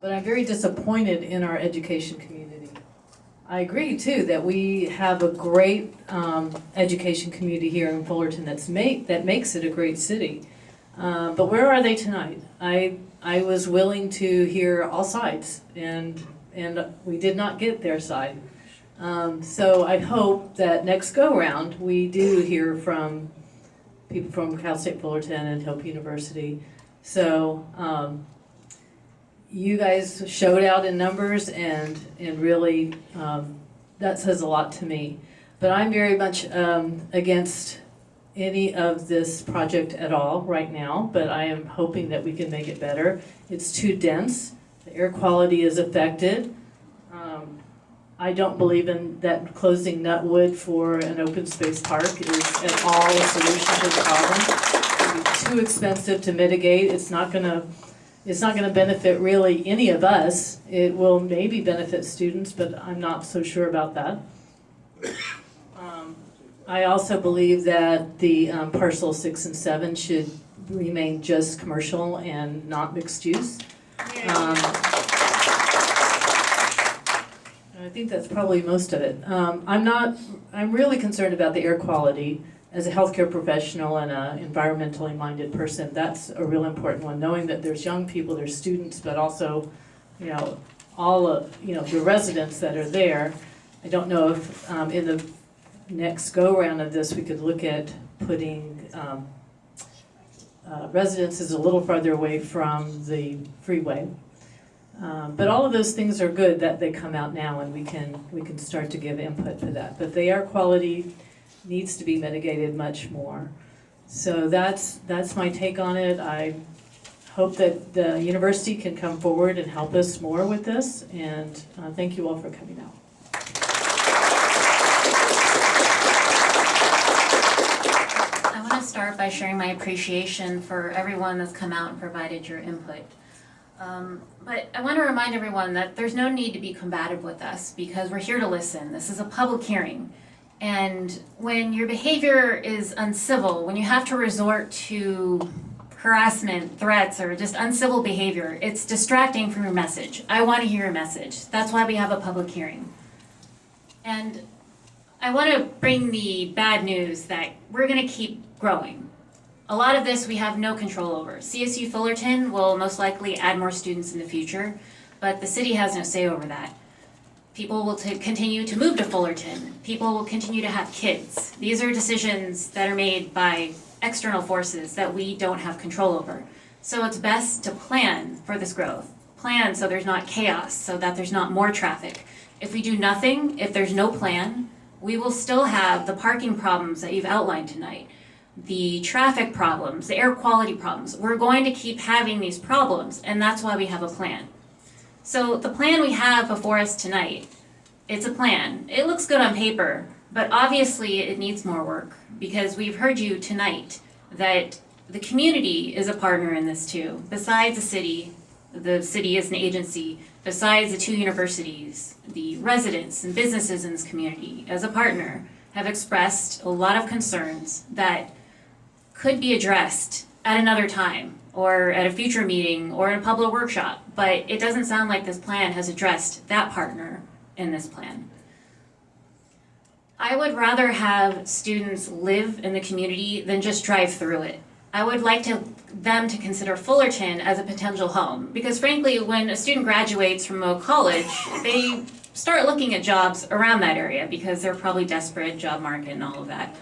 But I'm very disappointed in our education community. I agree too that we have a great education community here in Fullerton that makes it a great city. But where are they tonight? I was willing to hear all sides, and we did not get their side. So I hope that next go round we do hear from people from Cal State Fullerton and Hope University. So you guys showed out in numbers, and really that says a lot to me. But I'm very much against any of this project at all right now, but I am hoping that we can make it better. It's too dense, the air quality is affected. I don't believe in that closing Nutwood for an open space park is at all a solution to the problem. It's too expensive to mitigate. It's not gonna benefit really any of us. It will maybe benefit students, but I'm not so sure about that. I also believe that the parcel 6 and 7 should remain just commercial and not mixed use. I think that's probably most of it. I'm really concerned about the air quality. As a healthcare professional and an environmentally minded person, that's a real important one. Knowing that there's young people, there's students, but also, all of, the residents that are there. I don't know if in the next go-round of this, we could look at putting residences a little farther away from the freeway. But all of those things are good that they come out now, and we can start to give input to that. But the air quality needs to be mitigated much more. So that's my take on it. I hope that the university can come forward and help us more with this, and thank you all for coming out. I want to start by sharing my appreciation for everyone that's come out and provided your input. But I want to remind everyone that there's no need to be combative with us, because we're here to listen. This is a public hearing. And when your behavior is uncivil, when you have to resort to harassment, threats, or just uncivil behavior, it's distracting from your message. I want to hear your message. That's why we have a public hearing. And I want to bring the bad news that we're going to keep growing. A lot of this we have no control over. CSU Fullerton will most likely add more students in the future, but the city has no say over that. People will continue to move to Fullerton. People will continue to have kids. These are decisions that are made by external forces that we don't have control over. So it's best to plan for this growth. Plan so there's not chaos, so that there's not more traffic. If we do nothing, if there's no plan, we will still have the parking problems that you've outlined tonight, the traffic problems, the air quality problems. We're going to keep having these problems, and that's why we have a plan. So the plan we have before us tonight, it's a plan. It looks good on paper, but obviously it needs more work, because we've heard you tonight that the community is a partner in this too. Besides the city is an agency, besides the two universities, the residents and businesses in this community as a partner have expressed a lot of concerns that could be addressed at another time, or at a future meeting, or in a public workshop, but it doesn't sound like this plan has addressed that partner in this plan. I would rather have students live in the community than just drive through it. I would like them to consider Fullerton as a potential home, because frankly, when a student graduates from a college, they start looking at jobs around that area because they're probably desperate, job market and all of that.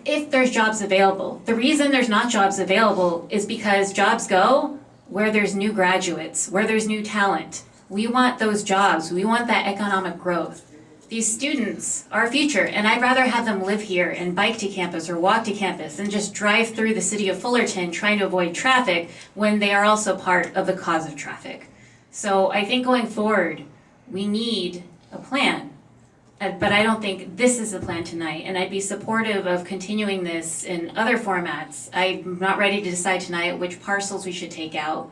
If there's jobs available. The reason there's not jobs available is because jobs go where there's new graduates, where there's new talent. We want those jobs. We want that economic growth. These students are our future, and I'd rather have them live here and bike to campus or walk to campus than just drive through the city of Fullerton trying to avoid traffic when they are also part of the cause of traffic. So I think going forward, we need a plan. But I don't think this is the plan tonight, and I'd be supportive of continuing this in other formats. I'm not ready to decide tonight which parcels we should take out.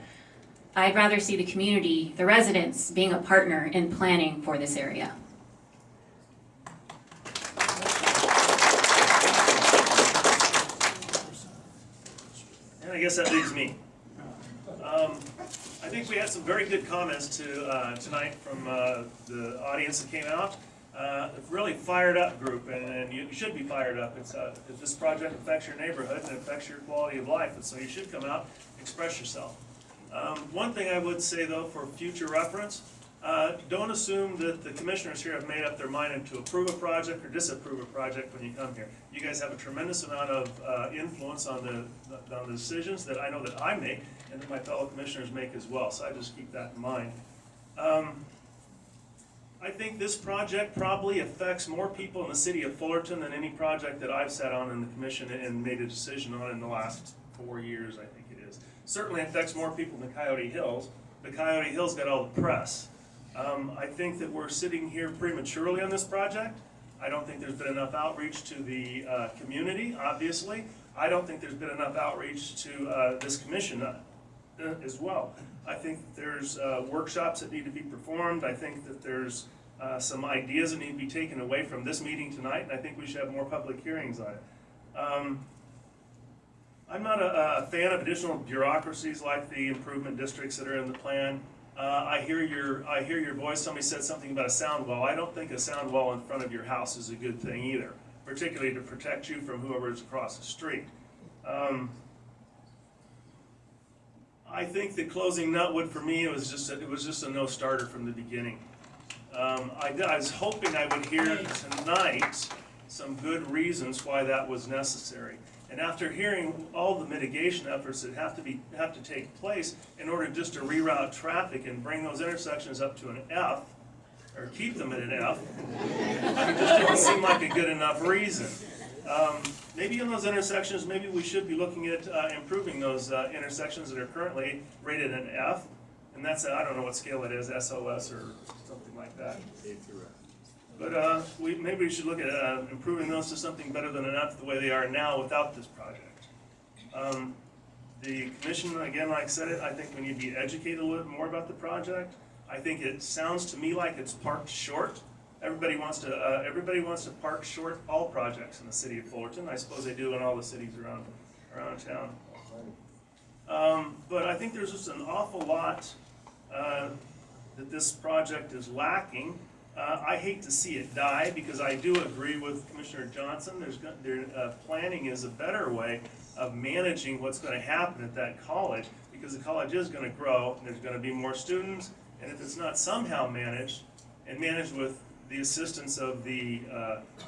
I'd rather see the community, the residents, being a partner in planning for this area. And I guess that leaves me. I I think we had some very good comments tonight from the audience that came out. A really fired up group, and you should be fired up. If this project affects your neighborhood and affects your quality of life, and so you should come out, express yourself. One thing I would say though, for future reference, don't assume that the commissioners here have made up their mind to approve a project or disapprove a project when you come here. You guys have a tremendous amount of influence on the decisions that I know that I make and that my fellow commissioners make as well, so I just keep that in mind. I think this project probably affects more people in the city of Fullerton than any project that I've sat on in the commission and made a decision on in the last 4 years, I think it is. Certainly affects more people than Coyote Hills, but Coyote Hills got all the press. I think that we're sitting here prematurely on this project. I don't think there's been enough outreach to the community, obviously. I don't think there's been enough outreach to this commission as well. I think there's workshops that need to be performed. I think that there's some ideas that need to be taken away from this meeting tonight, and I think we should have more public hearings on it. I'm not a fan of additional bureaucracies like the improvement districts that are in the plan. I hear your voice. Somebody said something about a sound wall. I don't think a sound wall in front of your house is a good thing either, particularly to protect you from whoever is across the street. I think that closing Nutwood for me, it was just a no-starter from the beginning. I was hoping I would hear tonight some good reasons why that was necessary. And after hearing all the mitigation efforts that have to take place in order just to reroute traffic and bring those intersections up to an F, or keep them at an F, it just didn't seem like a good enough reason. Maybe in those intersections, maybe we should be looking at improving those intersections that are currently rated an F, and that's, I don't know what scale it is, SOS or something like that. But maybe we should look at improving those to something better than an F the way they are now without this project. The commission, again, like I said, I think we need to be educated a little bit more about the project. I think it sounds to me like it's parked short. Everybody wants to park short all projects in the city of Fullerton. I suppose they do in all the cities around town. But I think there's just an awful lot that this project is lacking. I hate to see it die because I do agree with Commissioner Johnson. Planning is a better way of managing what's going to happen at that college, because the college is going to grow and there's going to be more students. And if it's not somehow managed with the assistance of the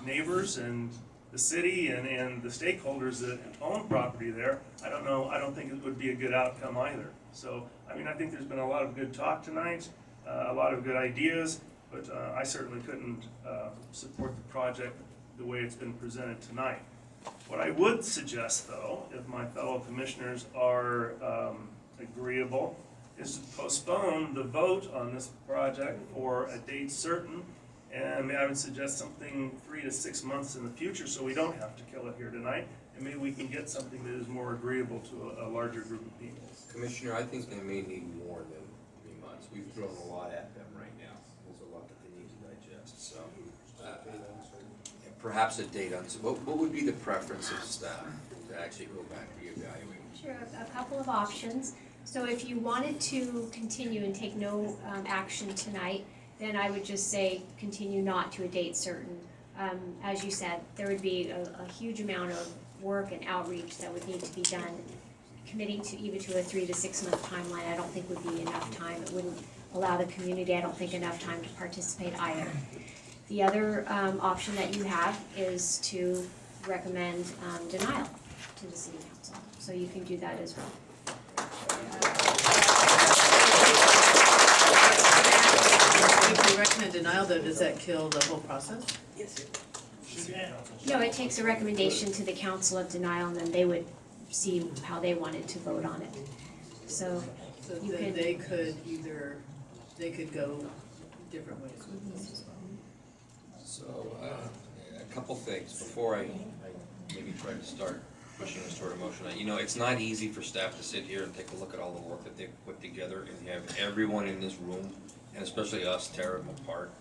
neighbors and the city and the stakeholders that own property there, I don't think it would be a good outcome either. So, I mean, I think there's been a lot of good talk tonight, a lot of good ideas, but I certainly couldn't support the project the way it's been presented tonight. What I would suggest, though, if my fellow commissioners are agreeable, is to postpone the vote on this project for a date certain, and I would suggest something 3 to 6 months in the future so we don't have to kill it here tonight, and maybe we can get something that is more agreeable to a larger group of people. Commissioner, I think they may need more than 3 months. We've thrown a lot at them right now. There's a lot that they need to digest, so perhaps a date on, what would be the preference of staff to actually go back and reevaluate? Sure, a couple of options. So if you wanted to continue and take no action tonight, then I would just say continue not to a date certain. As you said, there would be a huge amount of work and outreach that would need to be done. Committing to even to a 3 to 6 month timeline, I don't think would be enough time. It wouldn't allow the community, I don't think, enough time to participate either. The other option that you have is to recommend denial to the city council. So you can do that as well. If we recommend denial, though, does that kill the whole process? No, it takes a recommendation to the council of denial, and then they would see how they wanted to vote on it. So you then could. they could go different ways with this as well. So, a couple things before I maybe try to start pushing this toward a motion. You know, it's not easy for staff to sit here and take a look at all the work that they've put together and have everyone in this room, and especially us, tear them apart.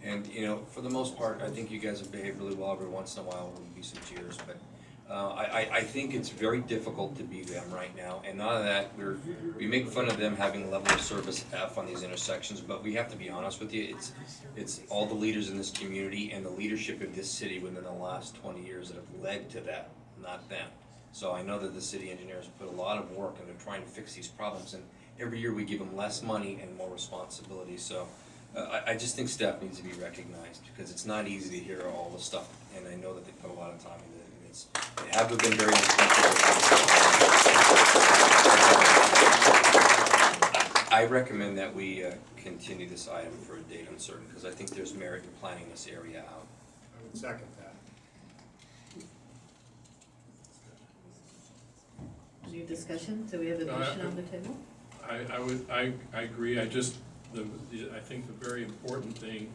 And, you know, for the most part, I think you guys have behaved really well. Every once in a while, there will be some tears, but I think it's very difficult to be them right now, and none of that, we make fun of them having level of service F on these intersections, but we have to be honest with you, it's all the leaders in this community and the leadership of this city within the last 20 years that have led to that, not them. So I know that the city engineers put a lot of work into trying to fix these problems, and every year we give them less money and more responsibility, so I just think staff needs to be recognized, because it's not easy to hear all the stuff, and I know that they put a lot of time into it. They have been very responsible. I recommend that we continue this item for a date uncertain, because I think there's merit in planning this area out. I would second that. Any discussion? So we have a No, motion on the table? I agree, I think the very important thing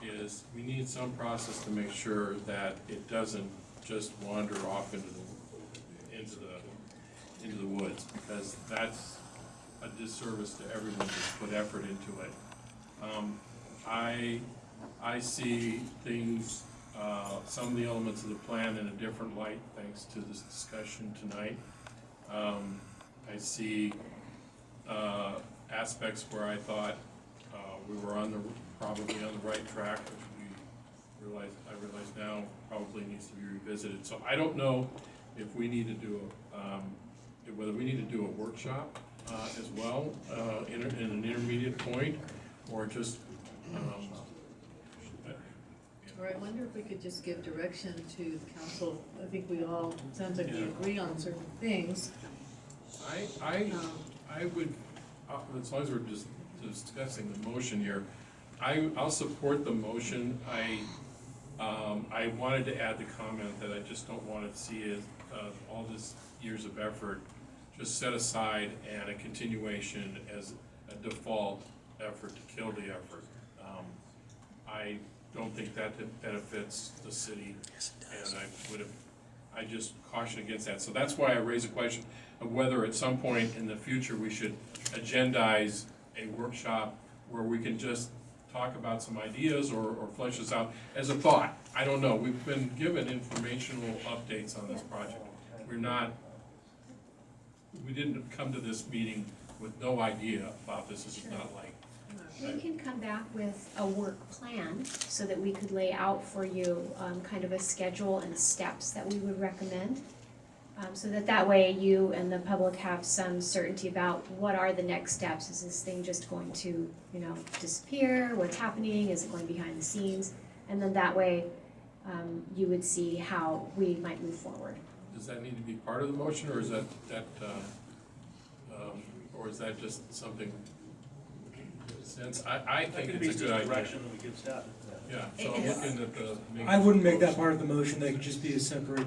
is we need some process to make sure that it doesn't just wander off into the woods, because that's a disservice to everyone that's put effort into it. I see things, some of the elements of the plan in a different light, thanks to this discussion tonight. I see aspects where I thought we were probably on the right track, which I realize now probably needs to be revisited. So I don't know if we need to do whether we need to do a workshop as well in an intermediate point, or just Or I wonder if we could just give direction to the council. I think we all, sounds like we Yeah. agree on certain things. I would, as long as we're just discussing the motion here, I'll support the motion. I wanted to add the comment that I just don't want to see it, all this years of effort just set aside and a continuation as a default effort to kill the effort. I don't think that benefits the city, and I just caution against that. So that's why I raise a question of whether at some point in the future we should agendize a workshop where we can just talk about some ideas or flesh this out as a thought. I don't know, we've been given informational updates on this project. We didn't come to this meeting with no idea about this. This is not like, We can come back with a work plan so that we could lay out for you kind of a schedule and steps that we would recommend. So that way you and the public have some certainty about what are the next steps. Is this thing just going to, disappear? What's happening? Is it going behind the scenes? And then that way you would see how we might move forward. does that need to be part of the motion, or is or is that just something, since I think it's a good idea. Direction that we give staff. Yeah, so I'm looking at the. I wouldn't make that part of the motion, that could just be a separate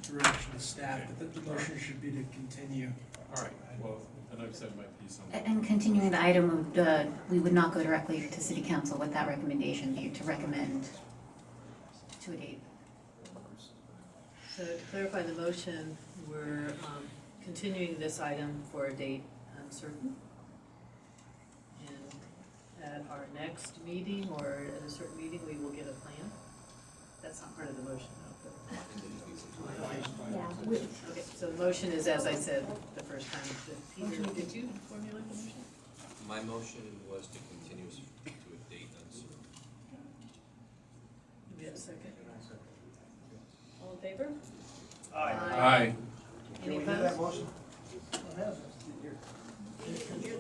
direction to staff, but the motion should be to continue. All right, well, then I've said my piece on that. And continuing the item, we would not go directly to city council with that recommendation be to recommend to a date. So to clarify the motion, we're continuing this item for a date uncertain. And at our next meeting or at a certain meeting, we will get a plan. That's not part of the motion though. Yeah. Okay, so the motion is, as I said the first time, Peter, did you formulate the motion? My motion was to continue to a date uncertain. Do we have a second? All in favor? Aye. Aye. Any Can we do that opposed? motion?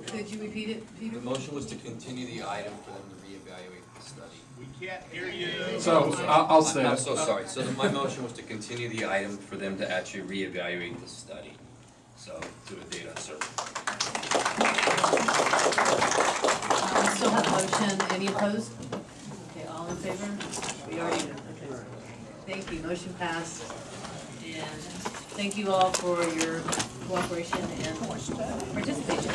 Could you repeat it, Peter? The motion was to continue the item for them to reevaluate the study. We can't hear you. So, I'll say it. I'm so sorry, so my motion was to continue the item for them to actually reevaluate the study, so to a date uncertain. We still have a motion. Any opposed? Okay, all in favor? We already did, okay. Thank you, motion passed. And thank you all for your cooperation and participation.